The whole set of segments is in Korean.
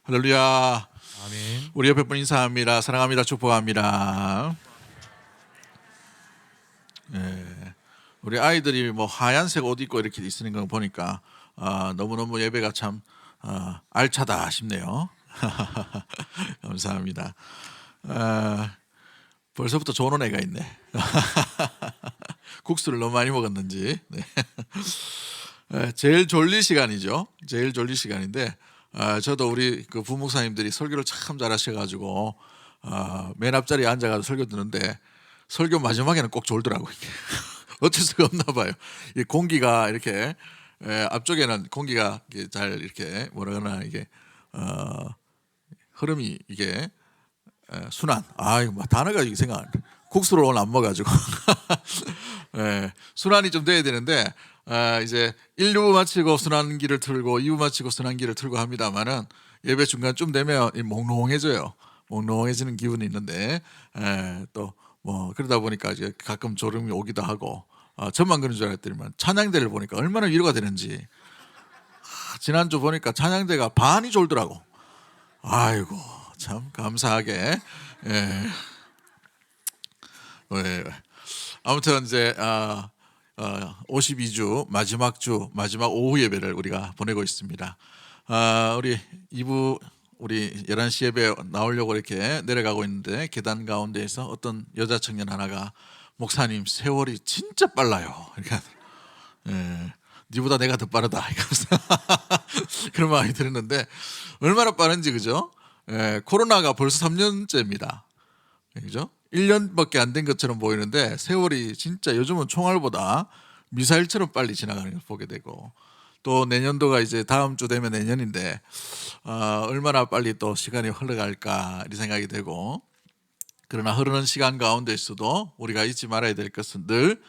할렐루야. 아멘. 우리 옆에 분 인사합니다. 사랑합니다. 축복합니다. 우리 아이들이 뭐 하얀색 옷 입고 이렇게 있는 거 보니까 너무너무 예배가 참 알차다 싶네요. 감사합니다. 벌써부터 좋은 애가 있네. 국수를 너무 많이 먹었는지. 네. 제일 졸릴 시간이죠. 제일 졸릴 시간인데 저도 우리 그 부목사님들이 설교를 참 잘하셔가지고 맨 앞자리에 앉아가지고 설교 듣는데 설교 마지막에는 꼭 졸더라고요. 어쩔 수가 없나 봐요. 이 공기가 이렇게 앞쪽에는 공기가 잘 이렇게 뭐라거나 이게 흐름이 이게 순환. 이거 뭐 단어가 이게 생각 안 나. 국수를 오늘 안 먹어가지고 순환이 좀 돼야 되는데 이제 1부 마치고 순환기를 틀고 2부 마치고 순환기를 틀고 합니다만은 예배 중간쯤 되면 몽롱해져요. 몽롱해지는 기분이 있는데 또 뭐 그러다 보니까 이제 가끔 졸음이 오기도 하고 저만 그런 줄 알았더니만 찬양대를 보니까 얼마나 위로가 되는지. 지난주 보니까 찬양대가 반이 졸더라고. 아이고 참 감사하게. 아무튼 이제 52주 마지막 오후 예배를 우리가 보내고 있습니다. 우리 2부 우리 11시 예배 나오려고 이렇게 내려가고 있는데 계단 가운데에서 어떤 여자 청년 하나가 목사님 세월이 진짜 빨라요. 이렇게 니보다 내가 더 빠르다. 그런 마음이 들었는데 얼마나 빠른지 그죠? 코로나가 벌써 3년째입니다. 그죠? 1년밖에 안 된 것처럼 보이는데 세월이 진짜 요즘은 총알보다 미사일처럼 빨리 지나가는 걸 보게 되고 또 내년도가 이제 다음 주 되면 내년인데 얼마나 빨리 또 시간이 흘러갈까 이 생각이 되고 그러나 흐르는 시간 가운데서도 우리가 잊지 말아야 될 것은 늘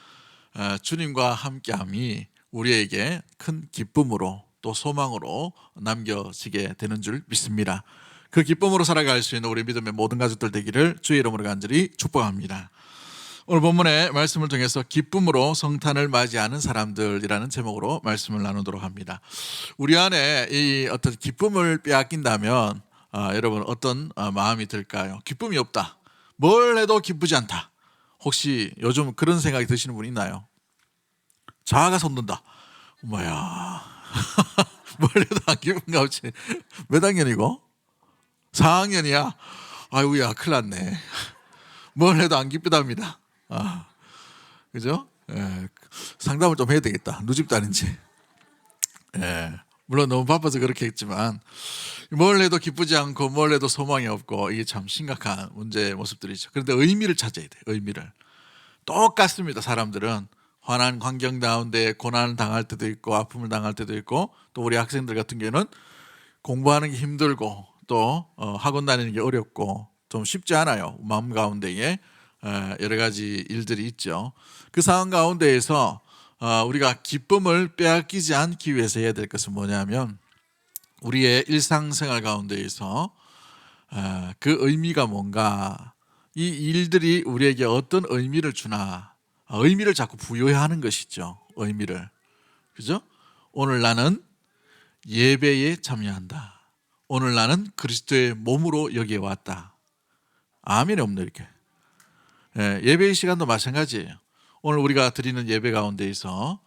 주님과 함께함이 우리에게 큰 기쁨으로 또 소망으로 남겨지게 되는 줄 믿습니다. 그 기쁨으로 살아갈 수 있는 우리 믿음의 모든 가족들 되기를 주의 이름으로 간절히 축복합니다. 오늘 본문의 말씀을 통해서 기쁨으로 성탄을 맞이하는 사람들이라는 제목으로 말씀을 나누도록 합니다. 우리 안에 이 어떤 기쁨을 빼앗긴다면 여러분 어떤 마음이 들까요? 기쁨이 없다. 뭘 해도 기쁘지 않다. 혹시 요즘 그런 생각이 드시는 분 있나요? 자아가 손든다. 뭐야 뭘 해도 안 기쁜가 보지. 몇 학년이고? 4학년이야. 아이고야 큰일 났네. 뭘 해도 안 기쁘답니다. 그죠? 상담을 좀 해야 되겠다. 누집도 아닌지. 물론 너무 바빠서 그렇게 했지만 뭘 해도 기쁘지 않고 뭘 해도 소망이 없고 이게 참 심각한 문제의 모습들이죠. 그런데 의미를 찾아야 돼요. 의미를. 똑같습니다. 사람들은 환한 환경 가운데 고난을 당할 때도 있고 아픔을 당할 때도 있고 또 우리 학생들 같은 경우는 공부하는 게 힘들고 또 학원 다니는 게 어렵고 좀 쉽지 않아요. 마음 가운데에 여러 가지 일들이 있죠. 그 상황 가운데에서 우리가 기쁨을 빼앗기지 않기 위해서 해야 될 것은 뭐냐면 우리의 일상생활 가운데에서 그 의미가 뭔가 이 일들이 우리에게 어떤 의미를 주나 의미를 자꾸 부여해야 하는 것이죠. 의미를. 그죠? 오늘 나는 예배에 참여한다. 오늘 나는 그리스도의 몸으로 여기에 왔다. 아멘이 없네 이렇게. 예배의 시간도 마찬가지예요. 오늘 우리가 드리는 예배 가운데에서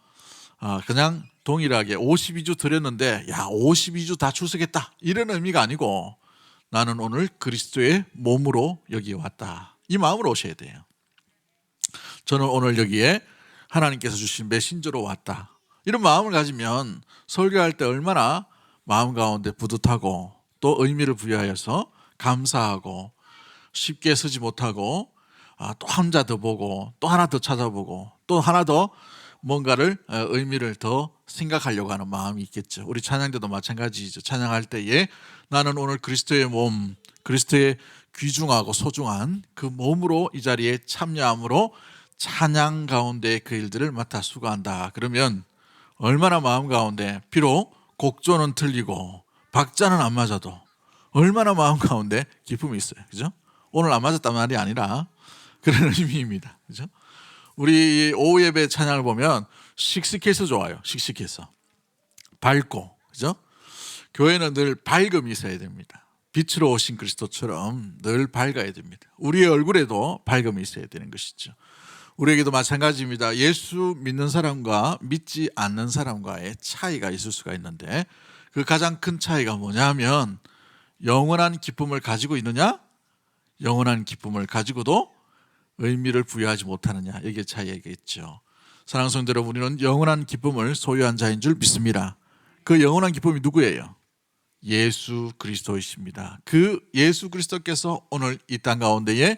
그냥 동일하게 52주 드렸는데 52주 다 출석했다 이런 의미가 아니고 나는 오늘 그리스도의 몸으로 여기에 왔다. 이 마음으로 오셔야 돼요. 저는 오늘 여기에 하나님께서 주신 메신저로 왔다. 이런 마음을 가지면 설교할 때 얼마나 마음 가운데 뿌듯하고 또 의미를 부여하여서 감사하고 쉽게 쓰지 못하고 또 혼자 더 보고 또 하나 더 찾아보고 또 하나 더 뭔가를 의미를 더 생각하려고 하는 마음이 있겠죠. 우리 찬양대도 마찬가지죠. 찬양할 때에 나는 오늘 그리스도의 몸, 그리스도의 귀중하고 소중한 그 몸으로 이 자리에 참여함으로 찬양 가운데 그 일들을 맡아 수고한다. 그러면 얼마나 마음 가운데 비록 곡조는 틀리고 박자는 안 맞아도 얼마나 마음 가운데 기쁨이 있어요. 그죠? 오늘 안 맞았단 말이 아니라 그런 의미입니다. 그죠? 우리 오후 예배 찬양을 보면 씩씩해서 좋아요. 씩씩해서 밝고 그죠? 교회는 늘 밝음이 있어야 됩니다. 빛으로 오신 그리스도처럼 늘 밝아야 됩니다. 우리의 얼굴에도 밝음이 있어야 되는 것이죠. 우리에게도 마찬가지입니다. 예수 믿는 사람과 믿지 않는 사람과의 차이가 있을 수가 있는데 그 가장 큰 차이가 뭐냐면 영원한 기쁨을 가지고 있느냐, 영원한 기쁨을 가지고도 의미를 부여하지 못하느냐, 이게 차이겠죠. 사랑하는 성도 여러분, 우리는 영원한 기쁨을 소유한 자인 줄 믿습니다. 그 영원한 기쁨이 누구예요? 예수 그리스도이십니다. 그 예수 그리스도께서 오늘 이 땅 가운데에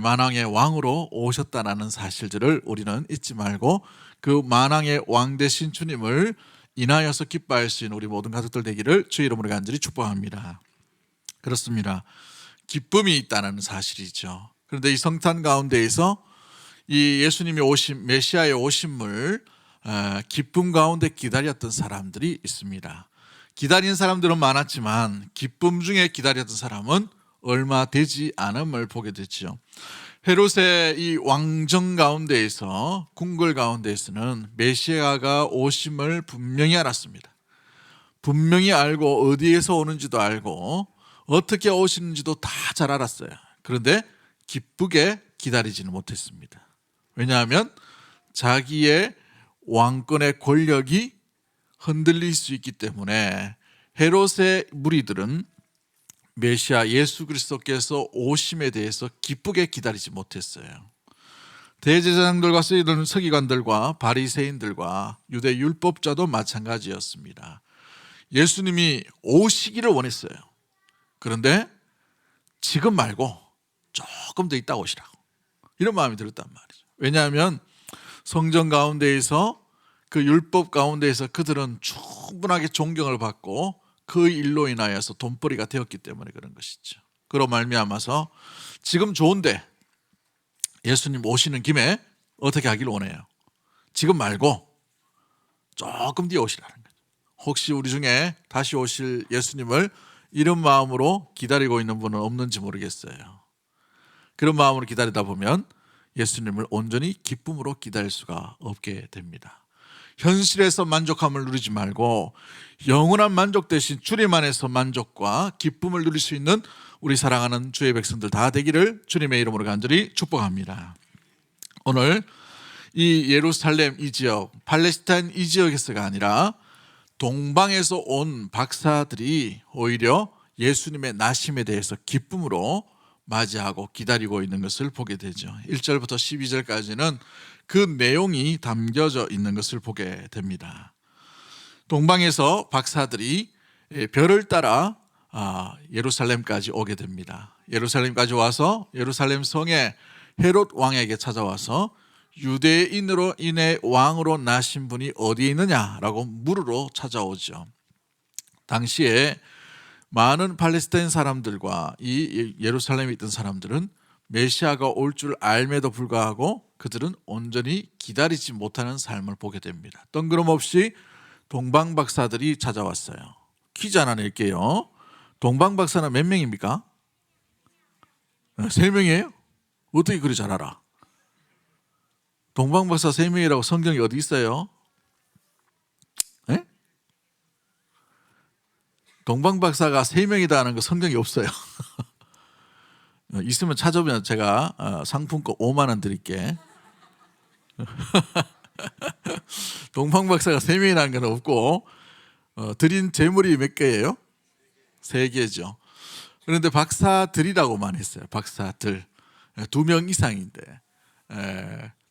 만왕의 왕으로 오셨다는 사실들을 우리는 잊지 말고 그 만왕의 왕 되신 주님을 인하여서 기뻐할 수 있는 우리 모든 가족들 되기를 주의 이름으로 간절히 축복합니다. 그렇습니다. 기쁨이 있다는 사실이죠. 그런데 이 성탄 가운데에서 이 예수님이 오신 메시아의 오심을 기쁨 가운데 기다렸던 사람들이 있습니다. 기다린 사람들은 많았지만 기쁨 중에 기다렸던 사람은 얼마 되지 않음을 보게 됐죠. 헤롯의 이 왕정 가운데에서, 궁궐 가운데에서는 메시아가 오심을 분명히 알았습니다. 분명히 알고 어디에서 오는지도 알고 어떻게 오시는지도 다 잘 알았어요. 그런데 기쁘게 기다리지는 못했습니다. 왜냐하면 자기의 왕권의 권력이 흔들릴 수 있기 때문에 헤롯의 무리들은 메시아 예수 그리스도께서 오심에 대해서 기쁘게 기다리지 못했어요. 대제사장들과 서기관들과 바리새인들과 유대 율법자도 마찬가지였습니다. 예수님이 오시기를 원했어요. 그런데 지금 말고 조금 더 있다 오시라고, 이런 마음이 들었단 말이죠. 왜냐하면 성전 가운데에서, 그 율법 가운데에서 그들은 충분하게 존경을 받고 그 일로 인하여서 돈벌이가 되었기 때문에 그런 것이죠. 그로 말미암아서 지금 좋은데 예수님 오시는 김에 어떻게 하길 원해요? 지금 말고 조금 뒤에 오시라는 거죠. 혹시 우리 중에 다시 오실 예수님을 이런 마음으로 기다리고 있는 분은 없는지 모르겠어요. 그런 마음으로 기다리다 보면 예수님을 온전히 기쁨으로 기다릴 수가 없게 됩니다. 현실에서 만족함을 누리지 말고 영원한 만족 대신 주님 안에서 만족과 기쁨을 누릴 수 있는 우리 사랑하는 주의 백성들 다 되기를 주님의 이름으로 간절히 축복합니다. 오늘 이 예루살렘 이 지역, 팔레스타인 이 지역에서가 아니라 동방에서 온 박사들이 오히려 예수님의 나심에 대해서 기쁨으로 맞이하고 기다리고 있는 것을 보게 되죠. 1절부터 12절까지는 그 내용이 담겨져 있는 것을 보게 됩니다. 동방에서 박사들이 별을 따라 예루살렘까지 오게 됩니다. 예루살렘까지 와서 예루살렘 성에 헤롯 왕에게 찾아와서 유대인으로 인해 왕으로 나신 분이 어디에 있느냐라고 물으러 찾아오죠. 당시에 많은 팔레스타인 사람들과 이 예루살렘에 있던 사람들은 메시아가 올 줄 알매도 불구하고 그들은 온전히 기다리지 못하는 삶을 보게 됩니다. 뜬금없이 동방박사들이 찾아왔어요. 퀴즈 하나 낼게요. 동방박사는 몇 명입니까? 3명이에요? 어떻게 그리 잘 알아? 동방박사 3명이라고 성경이 어디 있어요? 네? 동방박사가 3명이다 하는 거 성경이 없어요. 있으면 찾아보면 제가 상품권 5만 원 드릴게. 동방박사가 3명이라는 건 없고 드린 재물이 몇 개예요? 3개죠. 그런데 박사들이라고만 했어요. 박사들 2명 이상인데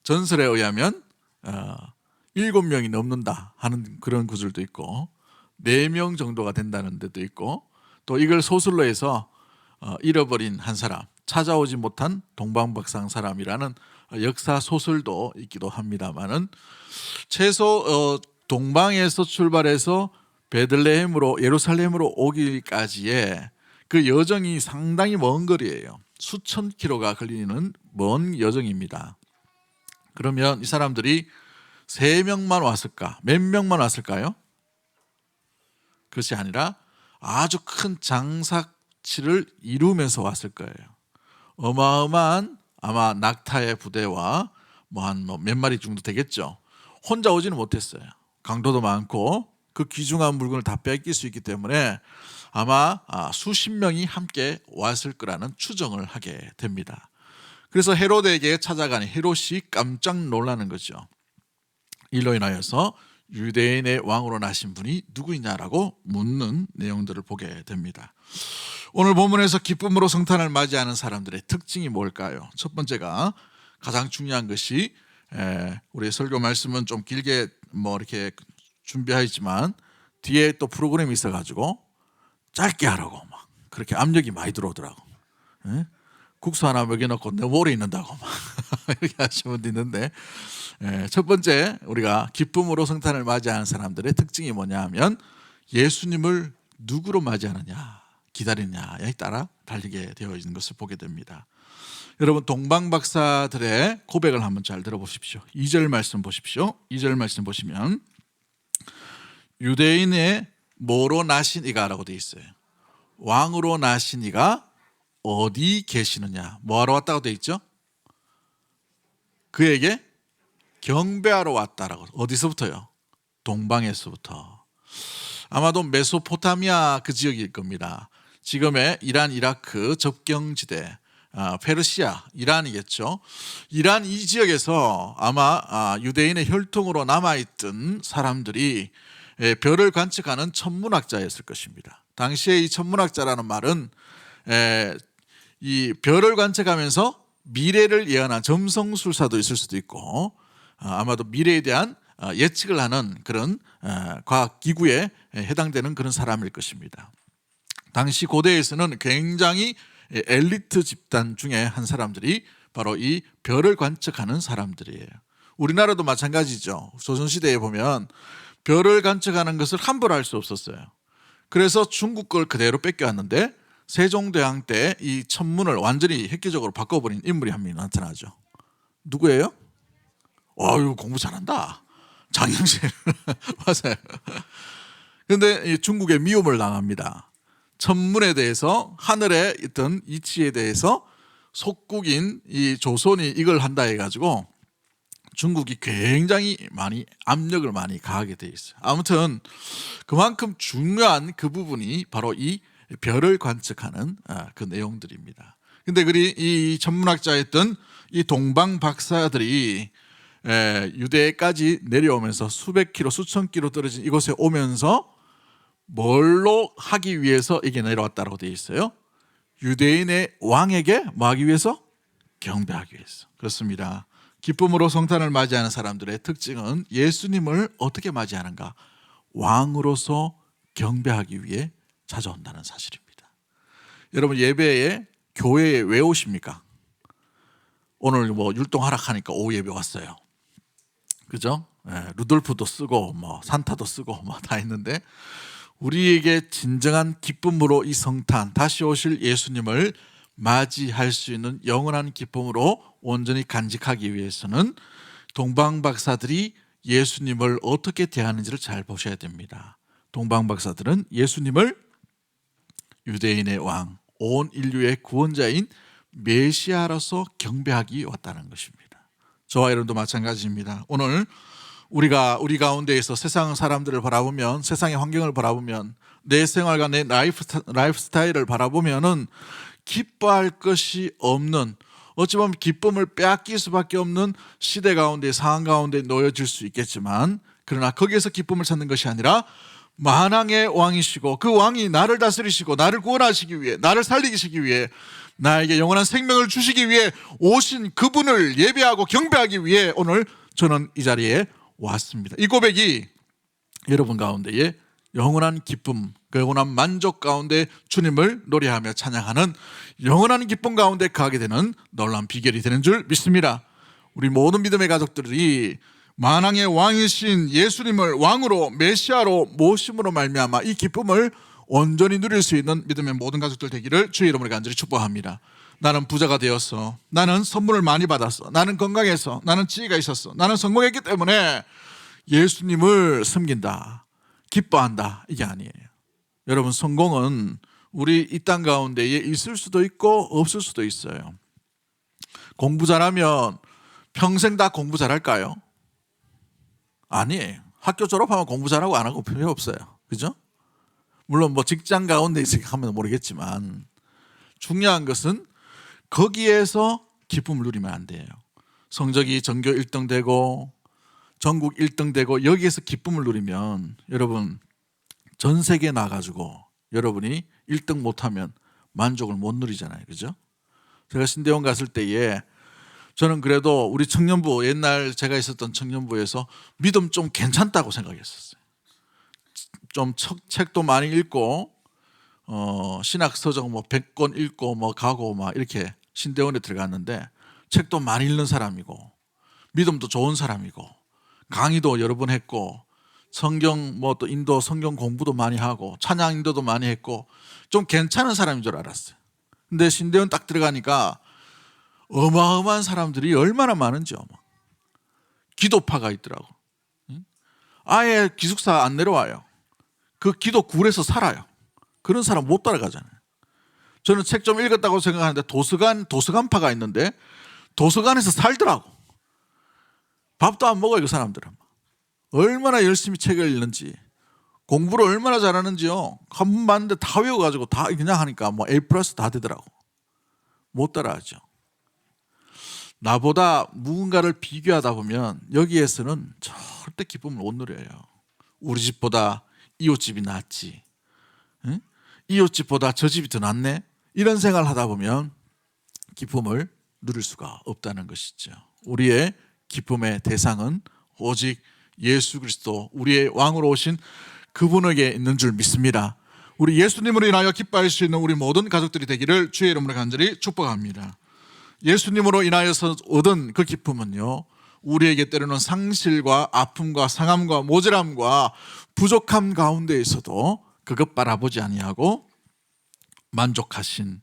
전설에 의하면 7명이 넘는다 하는 그런 구절도 있고 4명 정도가 된다는 데도 있고, 또 이걸 소설로 해서 잃어버린 한 사람, 찾아오지 못한 동방박사 사람이라는 역사 소설도 있기도 합니다만은 최소 동방에서 출발해서 베들레헴으로 예루살렘으로 오기까지의 그 여정이 상당히 먼 거리예요. 수천 킬로가 걸리는 먼 여정입니다. 그러면 이 사람들이 3명만 왔을까? 몇 명만 왔을까요? 그것이 아니라 아주 큰 장사치를 이루면서 왔을 거예요. 어마어마한 아마 낙타의 부대와 몇 마리 정도 되겠죠. 혼자 오지는 못했어요. 강도도 많고 그 귀중한 물건을 다 뺏길 수 있기 때문에 아마 수십 명이 함께 왔을 거라는 추정을 하게 됩니다. 그래서 헤롯에게 찾아가니 헤롯이 깜짝 놀라는 거죠. 이로 인하여서 유대인의 왕으로 나신 분이 누구이냐라고 묻는 내용들을 보게 됩니다. 오늘 본문에서 기쁨으로 성탄을 맞이하는 사람들의 특징이 뭘까요? 첫 번째가 가장 중요한 것이, 우리 설교 말씀은 좀 길게 이렇게 준비하지만 뒤에 또 프로그램이 있어가지고 짧게 하라고 막 그렇게 압력이 많이 들어오더라고. 국수 하나 먹여놓고 내 오래 있는다고 막 이렇게 하시는 분도 있는데, 첫 번째 우리가 기쁨으로 성탄을 맞이하는 사람들의 특징이 뭐냐 하면 예수님을 누구로 맞이하느냐, 기다리느냐에 따라 달리게 되어 있는 것을 보게 됩니다. 여러분, 동방박사들의 고백을 한번 잘 들어보십시오. 2절 말씀 보십시오. 2절 말씀 보시면 유대인의 뭐로 나신 이가라고 되어 있어요. 왕으로 나신 이가 어디 계시느냐, 뭐하러 왔다고 되어 있죠? 그에게 경배하러 왔다라고. 어디서부터요? 동방에서부터. 아마도 메소포타미아 그 지역일 겁니다. 지금의 이란, 이라크 접경지대, 페르시아, 이란이겠죠. 이란 이 지역에서 아마 유대인의 혈통으로 남아있던 사람들이 별을 관측하는 천문학자였을 것입니다. 당시에 이 천문학자라는 말은 이 별을 관측하면서 미래를 예언한 점성술사도 있을 수도 있고, 아마도 미래에 대한 예측을 하는 그런 과학기구에 해당되는 그런 사람일 것입니다. 당시 고대에서는 굉장히 엘리트 집단 중에 한 사람들이 바로 이 별을 관측하는 사람들이에요. 우리나라도 마찬가지죠. 조선시대에 보면 별을 관측하는 것을 함부로 할 수 없었어요. 그래서 중국 걸 그대로 뺏겨왔는데 세종대왕 때 이 천문을 완전히 획기적으로 바꿔버린 인물이 한 명이 나타나죠. 누구예요? 어유 공부 잘한다. 장영실. 맞아요. 그런데 중국에 미움을 당합니다. 천문에 대해서, 하늘에 있던 이치에 대해서 속국인 이 조선이 이걸 한다 해가지고 중국이 굉장히 많이 압력을 많이 가하게 돼 있어요. 아무튼 그만큼 중요한 그 부분이 바로 이 별을 관측하는 그 내용들입니다. 근데 이 천문학자였던 이 동방 박사들이 유대까지 내려오면서 수백 킬로, 수천 킬로 떨어진 이곳에 오면서 뭘로 하기 위해서 이게 내려왔다고 되어 있어요? 유대인의 왕에게 뭐 하기 위해서? 경배하기 위해서. 그렇습니다. 기쁨으로 성탄을 맞이하는 사람들의 특징은 예수님을 어떻게 맞이하는가? 왕으로서 경배하기 위해 찾아온다는 사실입니다. 여러분, 예배에 교회에 왜 오십니까? 오늘 율동 하락하니까 오후 예배 왔어요. 그죠? 루돌프도 쓰고 산타도 쓰고 다 있는데, 우리에게 진정한 기쁨으로 이 성탄, 다시 오실 예수님을 맞이할 수 있는 영원한 기쁨으로 온전히 간직하기 위해서는 동방박사들이 예수님을 어떻게 대하는지를 잘 보셔야 됩니다. 동방박사들은 예수님을 유대인의 왕, 온 인류의 구원자인 메시아로서 경배하기 왔다는 것입니다. 저와 여러분도 마찬가지입니다. 오늘 우리 가운데에서 세상 사람들을 바라보면, 세상의 환경을 바라보면, 내 생활과 내 라이프 스타일을 바라보면은 기뻐할 것이 없는, 어찌 보면 기쁨을 빼앗길 수밖에 없는 시대 가운데, 상황 가운데 놓여질 수 있겠지만, 그러나 거기에서 기쁨을 찾는 것이 아니라 만왕의 왕이시고 그 왕이 나를 다스리시고 나를 구원하시기 위해, 나를 살리시기 위해, 나에게 영원한 생명을 주시기 위해 오신 그분을 예배하고 경배하기 위해 오늘 저는 이 자리에 왔습니다. 이 고백이 여러분 가운데에 영원한 기쁨, 그 영원한 만족 가운데 주님을 노래하며 찬양하는 영원한 기쁨 가운데 가게 되는 놀라운 비결이 되는 줄 믿습니다. 우리 모든 믿음의 가족들이 만왕의 왕이신 예수님을 왕으로, 메시아로 모심으로 말미암아 이 기쁨을 온전히 누릴 수 있는 믿음의 모든 가족들 되기를 주의 이름으로 간절히 축복합니다. 나는 부자가 되었어, 나는 선물을 많이 받았어, 나는 건강했어, 나는 지혜가 있었어, 나는 성공했기 때문에 예수님을 섬긴다, 기뻐한다, 이게 아니에요. 여러분, 성공은 우리 이 땅 가운데에 있을 수도 있고 없을 수도 있어요. 공부 잘하면 평생 다 공부 잘할까요? 아니에요. 학교 졸업하면 공부 잘하고 안 하고 필요 없어요. 그죠? 물론 뭐 직장 가운데 있으니까 하면 모르겠지만 중요한 것은 거기에서 기쁨을 누리면 안 돼요. 성적이 전교 1등 되고 전국 1등 되고 여기에서 기쁨을 누리면 여러분 전 세계에 나가지고 여러분이 1등 못하면 만족을 못 누리잖아요. 그죠? 제가 신대원 갔을 때에 저는 그래도 우리 청년부 옛날 제가 있었던 청년부에서 믿음 좀 괜찮다고 생각했었어요. 좀 책도 많이 읽고 신학 서적 뭐 100권 읽고 뭐 가고 막 이렇게 신대원에 들어갔는데 책도 많이 읽는 사람이고 믿음도 좋은 사람이고 강의도 여러 번 했고 성경 뭐 또 인도 성경 공부도 많이 하고 찬양 인도도 많이 했고 좀 괜찮은 사람인 줄 알았어요. 근데 신대원 딱 들어가니까 어마어마한 사람들이 얼마나 많은지 기도파가 있더라고. 아예 기숙사 안 내려와요. 그 기도 굴에서 살아요. 그런 사람 못 따라가잖아요. 저는 책 좀 읽었다고 생각하는데 도서관파가 있는데 도서관에서 살더라고. 밥도 안 먹어요. 그 사람들은. 얼마나 열심히 책을 읽는지 공부를 얼마나 잘하는지요. 한 번 봤는데 다 외워가지고 다 그냥 하니까 뭐 A+ 다 되더라고. 못 따라하죠. 나보다 누군가를 비교하다 보면 여기에서는 절대 기쁨을 못 누려요. 우리 집보다 이웃집이 낫지. 응? 이웃집보다 저 집이 더 낫네. 이런 생각을 하다 보면 기쁨을 누릴 수가 없다는 것이죠. 우리의 기쁨의 대상은 오직 예수 그리스도 우리의 왕으로 오신 그분에게 있는 줄 믿습니다. 우리 예수님으로 인하여 기뻐할 수 있는 우리 모든 가족들이 되기를 주의 이름으로 간절히 축복합니다. 예수님으로 인하여서 얻은 그 기쁨은요, 우리에게 때로는 상실과 아픔과 상함과 모자람과 부족함 가운데 있어도 그것 바라보지 아니하고 만족하신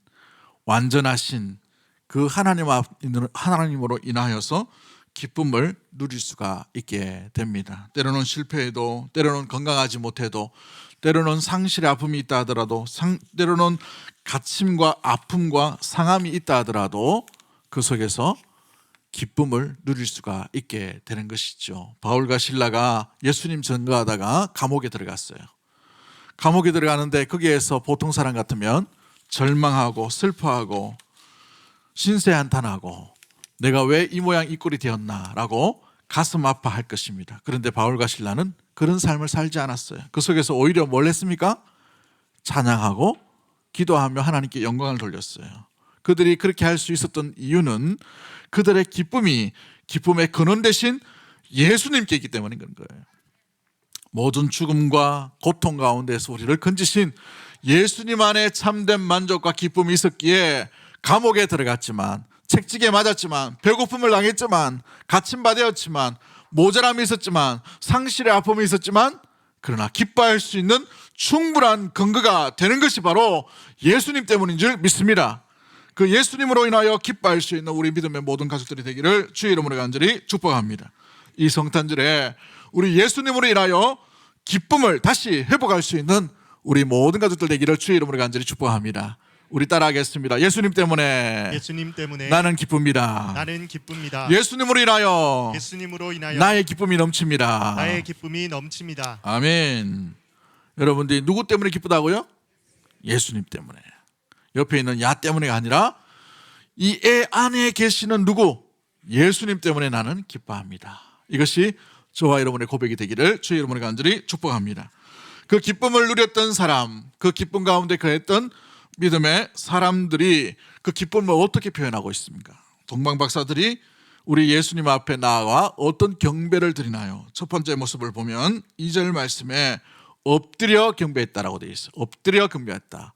완전하신 그 하나님으로 인하여서 기쁨을 누릴 수가 있게 됩니다. 때로는 실패해도, 때로는 건강하지 못해도, 때로는 상실의 아픔이 있다 하더라도, 때로는 갇힘과 아픔과 상함이 있다 하더라도 그 속에서 기쁨을 누릴 수가 있게 되는 것이죠. 바울과 실라가 예수님 전거하다가 감옥에 들어갔어요. 감옥에 들어가는데 거기에서 보통 사람 같으면 절망하고 슬퍼하고 신세한탄하고 내가 왜 이 모양 이 꼴이 되었나라고 가슴 아파할 것입니다. 그런데 바울과 실라는 그런 삶을 살지 않았어요. 그 속에서 오히려 뭘 했습니까? 찬양하고 기도하며 하나님께 영광을 돌렸어요. 그들이 그렇게 할 수 있었던 이유는 그들의 기쁨의 근원 대신 예수님께 있기 때문인 거예요. 모든 죽음과 고통 가운데서 우리를 건지신 예수님 안에 참된 만족과 기쁨이 있었기에 감옥에 들어갔지만, 책찍에 맞았지만, 배고픔을 당했지만, 갇힘받았지만, 모자람이 있었지만, 상실의 아픔이 있었지만, 그러나 기뻐할 수 있는 충분한 근거가 되는 것이 바로 예수님 때문인 줄 믿습니다. 그 예수님으로 인하여 기뻐할 수 있는 우리 믿음의 모든 가족들이 되기를 주의 이름으로 간절히 축복합니다. 이 성탄절에 우리 예수님으로 인하여 기쁨을 다시 회복할 수 있는 우리 모든 가족들 되기를 주의 이름으로 간절히 축복합니다. 우리 따라하겠습니다. 예수님 때문에 나는 기쁩니다. 나는 기쁩니다. 예수님으로 인하여 나의 기쁨이 넘칩니다. 나의 기쁨이 넘칩니다. 아멘. 여러분들이 누구 때문에 기쁘다고요? 예수님 때문에. 옆에 있는 야 때문에가 아니라 이 애 안에 계시는 누구? 예수님 때문에 나는 기뻐합니다. 이것이 저와 여러분의 고백이 되기를 주의 이름으로 간절히 축복합니다. 그 기쁨을 누렸던 사람, 그 기쁨 가운데 거했던 믿음의 사람들이 그 기쁨을 어떻게 표현하고 있습니까? 동방 박사들이 우리 예수님 앞에 나와 어떤 경배를 드리나요? 첫 번째 모습을 보면 2절 말씀에 엎드려 경배했다라고 되어 있어요. 엎드려 경배했다.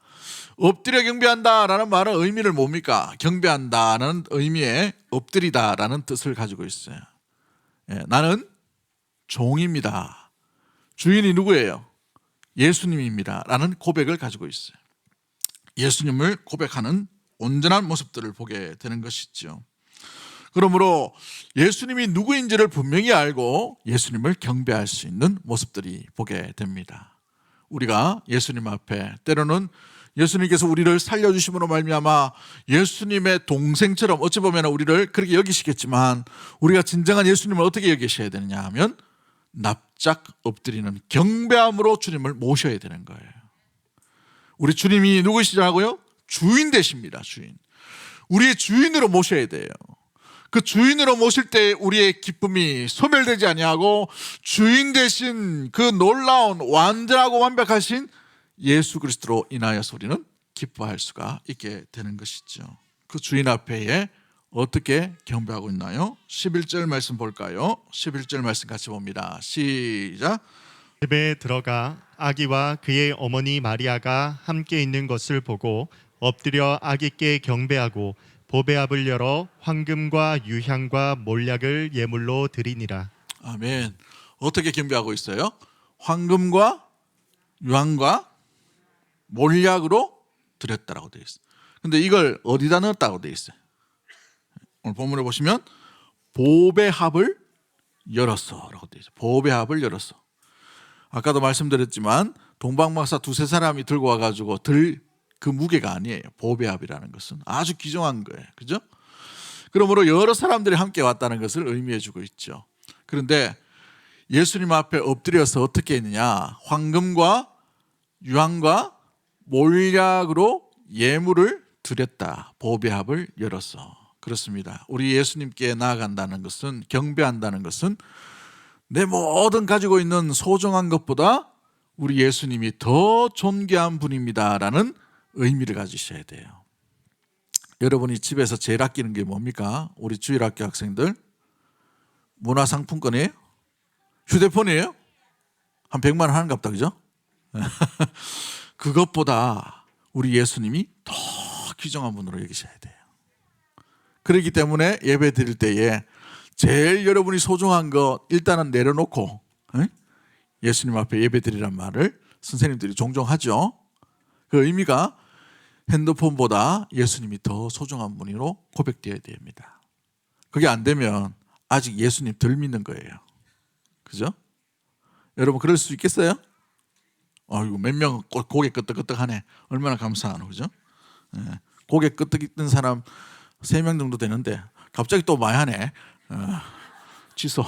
엎드려 경배한다라는 말은 의미를 뭡니까? 경배한다는 의미의 엎드리다라는 뜻을 가지고 있어요. 나는 종입니다. 주인이 누구예요? 예수님입니다 라는 고백을 가지고 있어요. 예수님을 고백하는 온전한 모습들을 보게 되는 것이죠. 그러므로 예수님이 누구인지를 분명히 알고 예수님을 경배할 수 있는 모습들이 보게 됩니다. 우리가 예수님 앞에 때로는 예수님께서 우리를 살려주심으로 말미암아 예수님의 동생처럼 어찌 보면 우리를 그렇게 여기시겠지만 우리가 진정한 예수님을 어떻게 여기셔야 되느냐 하면 바짝 엎드리는 경배함으로 주님을 모셔야 되는 거예요. 우리 주님이 누구시라고요? 주인 되십니다. 주인. 우리의 주인으로 모셔야 돼요. 그 주인으로 모실 때 우리의 기쁨이 소멸되지 아니하고 주인 되신 그 놀라운 완전하고 완벽하신 예수 그리스도로 인하여서 우리는 기뻐할 수가 있게 되는 것이죠. 그 주인 앞에 어떻게 경배하고 있나요? 11절 말씀 볼까요? 11절 말씀 같이 봅니다. 시작. 집에 들어가 아기와 그의 어머니 마리아가 함께 있는 것을 보고 엎드려 아기께 경배하고 보배압을 열어 황금과 유향과 몰약을 예물로 드리니라. 아멘. 어떻게 경배하고 있어요? 황금과 유황과 몰약으로 드렸다라고 되어 있어요. 근데 이걸 어디다 넣었다고 되어 있어요? 오늘 본문에 보시면 보배합을 열었어라고 되어 있어요. 보배합을 열었어. 아까도 말씀드렸지만 동방박사 두세 사람이 들고 와가지고 들 그 무게가 아니에요. 보배합이라는 것은 아주 귀중한 거예요. 그죠? 그러므로 여러 사람들이 함께 왔다는 것을 의미해주고 있죠. 그런데 예수님 앞에 엎드려서 어떻게 했느냐? 황금과 유황과 몰약으로 예물을 드렸다. 보배합을 열어서. 그렇습니다. 우리 예수님께 나아간다는 것은, 경배한다는 것은 내 모든 가지고 있는 소중한 것보다 우리 예수님이 더 존귀한 분입니다라는 의미를 가지셔야 돼요. 여러분이 집에서 제일 아끼는 게 뭡니까? 우리 주일학교 학생들 문화상품권이에요? 휴대폰이에요? 한 100만 원 하는갑다, 그죠? 그것보다 우리 예수님이 더 귀중한 분으로 여기셔야 돼요. 그렇기 때문에 예배 드릴 때에 제일 여러분이 소중한 거 일단은 내려놓고 예수님 앞에 예배 드리란 말을 선생님들이 종종 하죠. 그 의미가 핸드폰보다 예수님이 더 소중한 분으로 고백되어야 됩니다. 그게 안 되면 아직 예수님 덜 믿는 거예요. 그죠? 여러분 그럴 수 있겠어요? 아이고 몇 명 고개 끄덕끄덕하네. 얼마나 감사하노, 그죠? 고개 끄덕이던 사람 3명 정도 되는데 갑자기 또 많이 하네. 취소.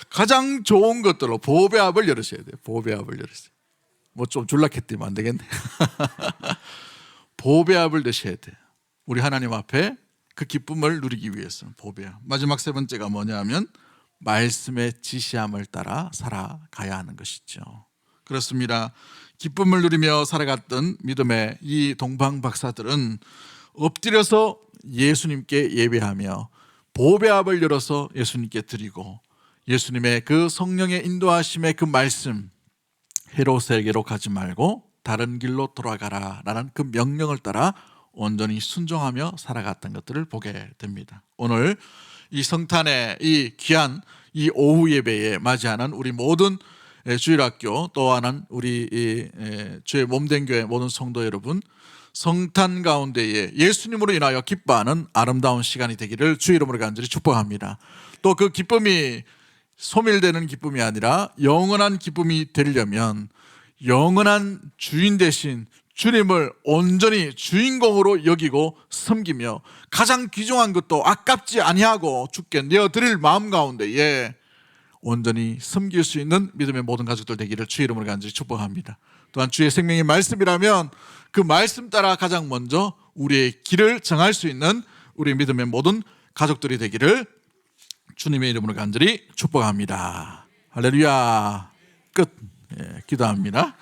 가장 좋은 것들로 보배합을 열으셔야 돼요. 보배합을 열으세요. 뭐 좀 줄락했더니 안 되겠네. 보배합을 드셔야 돼요. 우리 하나님 앞에 그 기쁨을 누리기 위해서는 보배합. 마지막 세 번째가 뭐냐면 말씀의 지시함을 따라 살아가야 하는 것이죠. 그렇습니다. 기쁨을 누리며 살아갔던 믿음의 이 동방 박사들은 엎드려서 예수님께 예배하며 보배합을 열어서 예수님께 드리고 예수님의 그 성령의 인도하심의 그 말씀, 헤롯에게로 가지 말고 다른 길로 돌아가라 라는 그 명령을 따라 온전히 순종하며 살아갔던 것들을 보게 됩니다. 오늘 이 성탄의 이 귀한 이 오후 예배에 맞이하는 우리 모든 주일학교 또 하는 우리 주의 몸된 교회 모든 성도 여러분, 성탄 가운데에 예수님으로 인하여 기뻐하는 아름다운 시간이 되기를 주의 이름으로 간절히 축복합니다. 또 그 기쁨이 소멸되는 기쁨이 아니라 영원한 기쁨이 되려면 영원한 주인 되신 주님을 온전히 주인공으로 여기고 섬기며 가장 귀중한 것도 아깝지 아니하고 주께 내어드릴 마음 가운데에 온전히 섬길 수 있는 믿음의 모든 가족들 되기를 주의 이름으로 간절히 축복합니다. 또한 주의 생명의 말씀이라면 그 말씀 따라 가장 먼저 우리의 길을 정할 수 있는 우리 믿음의 모든 가족들이 되기를 주님의 이름으로 간절히 축복합니다. 할렐루야. 끝. 기도합니다.